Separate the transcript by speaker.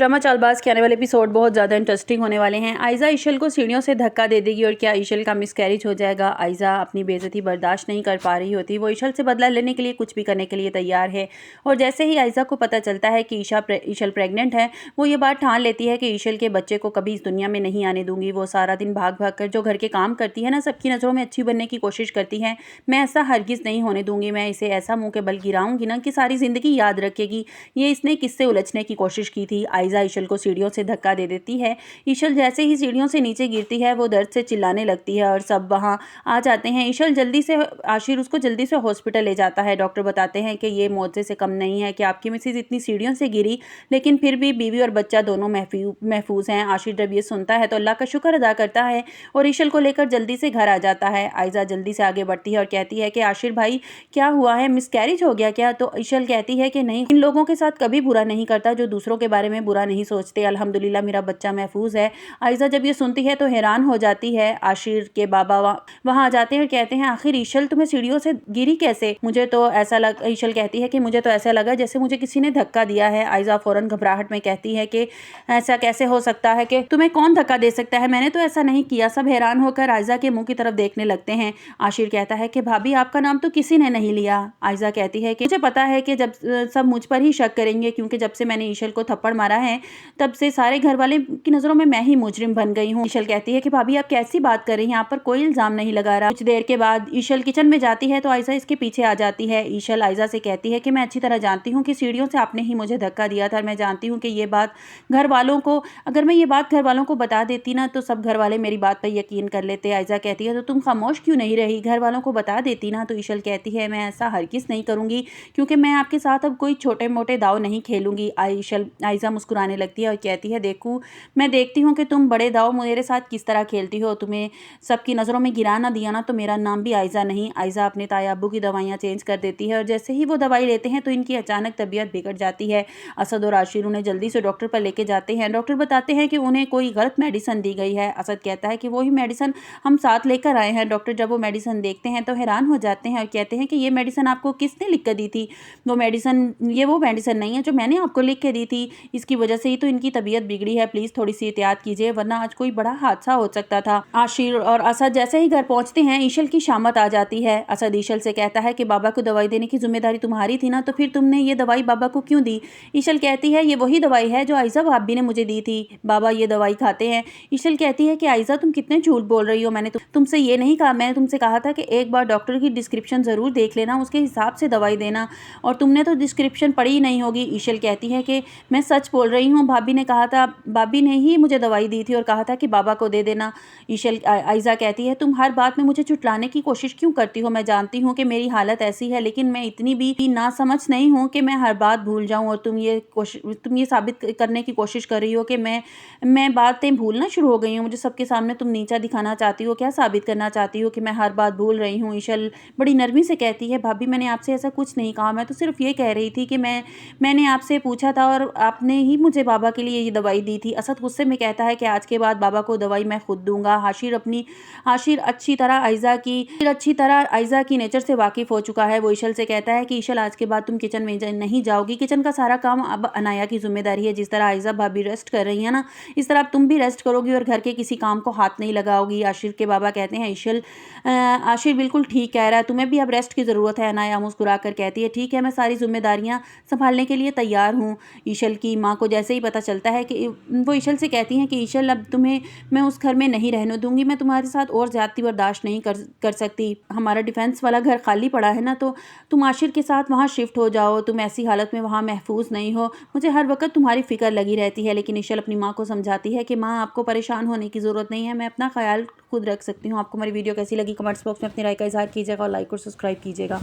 Speaker 1: Drama Chaalbaaz के आने वाले एपिसोड बहुत ज़्यादा इंटरेस्टिंग होने वाले हैं। आयज़ा ईशल को सीढ़ियों से धक्का दे देगी और क्या ईशल का मिसकैरेज हो जाएगा। आयज़ा अपनी बेइज्जती बर्दाश्त नहीं कर पा रही होती, वो ईशल से बदला लेने के लिए कुछ भी करने के लिए तैयार है। और जैसे ही आयज़ा को पता चलता है कि ईशल प्रेग्नेंट है, वो ये बात ठान लेती है कि ईशल के बच्चे को कभी इस दुनिया में नहीं आने दूंगी। वो सारा दिन भाग भाग कर जो घर के काम करती है ना, सबकी नज़रों में अच्छी बनने की कोशिश करती है। मैं ऐसा हरगिज़ नहीं होने दूंगी, मैं इसे ऐसा मुँह के बल गिराऊंगी ना कि सारी ज़िंदगी याद रखेगी ये इसने किससे उलझने की कोशिश की थी। आयज़ा ईशल को सीढ़ियों से धक्का दे देती है। ईशल जैसे ही सीढ़ियों से नीचे गिरती है, वो दर्द से चिल्लाने लगती है और सब वहाँ आ जाते हैं। ईशल जल्दी से आशिर उसको जल्दी से हॉस्पिटल ले जाता है। डॉक्टर बताते हैं कि ये मौजे से कम नहीं है, कि आपकी मिसेज इतनी सीढ़ियों से गिरी लेकिन फिर भी बीवी और बच्चा दोनों महफूज हैं। आशिर जब ये सुनता है तो अल्लाह का शुक्र अदा करता है और ईशल को लेकर जल्दी से घर आ जाता है। आयज़ा जल्दी से आगे बढ़ती है और कहती है कि आशिर भाई क्या हुआ है, मिसकैरेज हो गया क्या? तो ईशल कहती है कि नहीं, इन लोगों के साथ कभी बुरा नहीं करता जो दूसरों के बारे में बुरा नहीं सोचते। अल्हम्दुलिल्लाह मेरा बच्चा महफूज है। आयज़ा जब ये सुनती है तो हैरान हो जाती है। आशिर के बाबा वहाँ आ जाते हैं और कहते हैं आखिर ईशल तुम्हें सीढ़ियों से गिरी कैसे? मुझे तो ऐसा ईशल कहती है कि मुझे तो ऐसा लगा जैसे मुझे किसी ने धक्का दिया है। आयज़ा फौरन घबराहट में कहती है कि ऐसा कैसे हो सकता है, कि तुम्हें कौन धक्का दे सकता है, मैंने तो ऐसा नहीं किया। सब हैरान होकर आयज़ा के मुंह की तरफ देखने लगते हैं। आशिर कहता है कि भाभी आपका नाम तो किसी ने नहीं लिया। आयज़ा कहती है कि मुझे पता है कि जब सब मुझ पर ही शक करेंगे, क्योंकि जब से मैंने ईशल को थप्पड़ मारा है तब से सारे घर वाले की नज़रों में मैं ही मुजरिम बन गई हूँ। ईशल कहती है कि भाभी आप कैसी बात कर रही हैं, आप पर कोई इल्ज़ाम नहीं लगा रहा। कुछ देर के बाद ईशल किचन में जाती है तो आयज़ा इसके पीछे आ जाती है। ईशल आयज़ा से कहती है कि मैं अच्छी तरह जानती हूँ कि सीढ़ियों से आपने ही मुझे धक्का दिया था। मैं जानती हूँ कि ये बात घर वालों को, अगर मैं ये बात घर वालों को बता देती ना तो सब घर वाले मेरी बात पर यकीन कर लेते। आयज़ा कहती है तो तुम खामोश क्यों नहीं रही, घर वालों को बता देती ना। तो ईशल कहती है मैं ऐसा हरगिज़ नहीं करूँगी, क्योंकि मैं आपके साथ अब कोई छोटे मोटे दाव नहीं खेलूंगी। आयज़ा मुस्कुराने लगती है और कहती है मैं देखती हूँ कि तुम बड़े दाव मेरे साथ किस तरह खेलती हो। तुम्हें सबकी नज़रों में गिरा ना दिया ना तो मेरा नाम भी आयज़ा नहीं। आयज़ा अपने ताया अब्बू की दवाइयाँ चेंज कर देती है और जैसे ही वो दवाई लेते हैं तो इनकी अचानक तबीयत बिगड़ जाती है। असद और आशिर उन्हें जल्दी से डॉक्टर पर लेके जाते हैं। डॉक्टर बताते हैं कि उन्हें कोई गलत मेडिसिन दी गई है। असद कहता है कि वही मेडिसिन हम साथ लेकर आए हैं। डॉक्टर जब वो मेडिसिन देखते हैं तो हैरान हो जाते हैं और कहते हैं कि ये मेडिसिन आपको किसने लिख कर दी थी? वो मेडिसिन नहीं है जो मैंने आपको लिख के दी थी, इसकी वजह से ही तो इनकी तबीयत बिगड़ी है। प्लीज़ थोड़ी सी एहतियात कीजिए वरना आज कोई बड़ा हादसा हो सकता था। आशिर और असद जैसे ही घर पहुंचते हैं ईशल की शामत आ जाती है। असद ईशल से कहता है कि बाबा को दवाई देने की जिम्मेदारी तुम्हारी थी ना, तो फिर तुमने ये दवाई बाबा को क्यों दी? ईशल कहती है ये वही दवाई है जो आयज़ा भाभी ने मुझे दी थी, बाबा ये दवाई खाते हैं। ईशल कहती है कि आयज़ा तुम कितने झूठ बोल रही हो, मैंने तुमसे ये नहीं कहा, मैंने तुमसे कहा था कि एक बार डॉक्टर की डिस्क्रिप्शन ज़रूर देख लेना, उसके हिसाब से दवाई देना, और तुमने तो डिस्क्रिप्शन पढ़ी ही नहीं होगी। ईशल कहती है कि मैं सच बोल रही हूँ, भाभी ने कहा था, भाभी ने ही मुझे दवाई दी थी और कहा था कि बाबा को दे देना। आयज़ा कहती है तुम हर बात में मुझे झुठलाने की कोशिश क्यों करती हो? मैं जानती हूँ कि मेरी हालत ऐसी है, लेकिन मैं इतनी भी ना समझ नहीं हूँ कि मैं हर बात भूल जाऊँ और तुम ये साबित करने की कोशिश कर रही हो कि मैं बातें भूलना शुरू हो गई हूँ। मुझे सबके सामने तुम नीचा दिखाना चाहती हो, क्या साबित करना चाहती हो कि मैं हर बात भूल रही हूँ? ईशल बड़ी नरमी से कहती है भाभी मैंने आपसे ऐसा कुछ नहीं कहा, मैं तो सिर्फ ये कह रही थी कि मैंने आपसे पूछा था और आपने ही मुझे बाबा के लिए ये दवाई दी थी। असद गुस्से में कहता है कि आज के बाद बाबा को दवाई मैं खुद दूंगा। आशिर अच्छी तरह आयज़ा की नेचर से वाकिफ हो चुका है। वो ईशल से कहता है कि ईशल आज के बाद तुम किचन में नहीं जाओगी, किचन का सारा काम अब अनाया की जिम्मेदारी है। जिस तरह आयज़ा भाभी रेस्ट कर रही है ना, इस तरह अब तुम भी रेस्ट करोगी और घर के किसी काम को हाथ नहीं लगाओगी। आशिर के बाबा कहते हैं आशिर बिल्कुल ठीक कह रहा है, तुम्हें भी अब रेस्ट की ज़रूरत है। अनाया मुस्कुरा कर कहती है ठीक है, मैं सारी जिम्मेदारियाँ संभालने के लिए तैयार हूँ। ईशल की माँ को जैसे ही पता चलता है कि वो ईशल से कहती हैं कि ईशल अब तुम्हें मैं उस घर में नहीं रहने दूंगी, मैं तुम्हारे साथ और ज़्यादती बर्दाश्त नहीं कर सकती। हमारा डिफेंस वाला घर खाली पड़ा है ना, तो तुम आशिर के साथ वहाँ शिफ्ट हो जाओ, तुम ऐसी हालत में वहाँ महफूज नहीं हो, मुझे हर वक्त तुम्हारी फिक्र लगी रहती है। लेकिन ईशल अपनी माँ को समझाती है कि माँ आपको परेशान होने की ज़रूरत नहीं है, मैं अपना ख्याल खुद रख सकती हूँ। आपको हमारी वीडियो कैसी लगी कमेंट्स बॉक्स में अपनी राय का इजहार कीजिएगा और लाइक और सब्सक्राइब कीजिएगा।